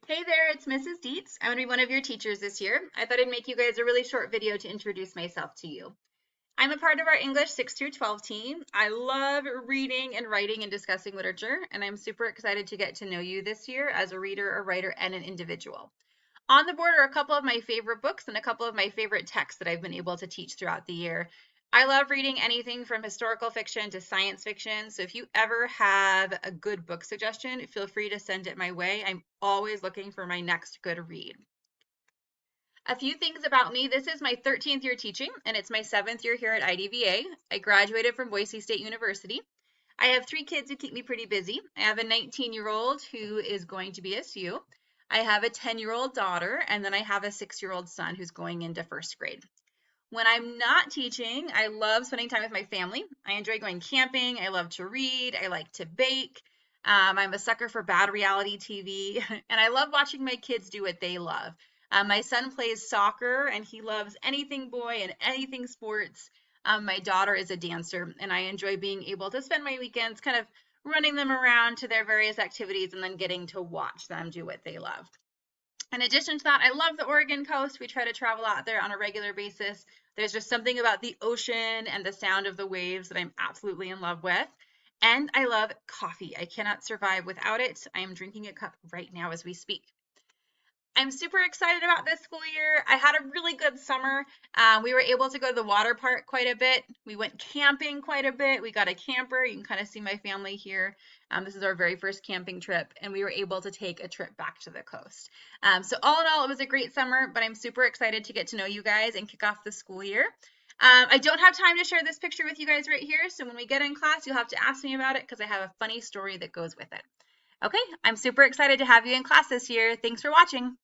Hey there, it's Mrs. Dietz. I'm going to be one of your teachers this year. I thought I'd make you guys a really short video to introduce myself to you. I'm a part of our English 6 through 12 team. I love reading and writing and discussing literature, and I'm super excited to get to know you this year as a reader, a writer, and an individual. On the board are a couple of my favorite books and a couple of my favorite texts that I've been able to teach throughout the year. I love reading anything from historical fiction to science fiction. So if you ever have a good book suggestion, feel free to send it my way. I'm always looking for my next good read. A few things about me. This is my 13th year teaching, and it's my 7th year here at IDVA. I graduated from Boise State University. I have 3 kids who keep me pretty busy. I have a 19-year-old who is going to BSU. I have a 10-year-old daughter, and then I have a 6-year-old son who's going into first grade. When I'm not teaching, I love spending time with my family. I enjoy going camping. I love to read. I like to bake. I'm a sucker for bad reality TV, and I love watching my kids do what they love. My son plays soccer, and he loves anything boy and anything sports. My daughter is a dancer, and I enjoy being able to spend my weekends kind of running them around to their various activities and then getting to watch them do what they love. In addition to that, I love the Oregon coast. We try to travel out there on a regular basis. There's just something about the ocean and the sound of the waves that I'm absolutely in love with. And I love coffee. I cannot survive without it. I am drinking a cup right now as we speak. I'm super excited about this school year. I had a really good summer. We were able to go to the water park quite a bit. We went camping quite a bit. We got a camper. You can kind of see my family here. This is our very first camping trip, and we were able to take a trip back to the coast. So all in all, it was a great summer, but I'm super excited to get to know you guys and kick off the school year. I don't have time to share this picture with you guys right here, so when we get in class, you'll have to ask me about it because I have a funny story that goes with it. Okay, I'm super excited to have you in class this year. Thanks for watching.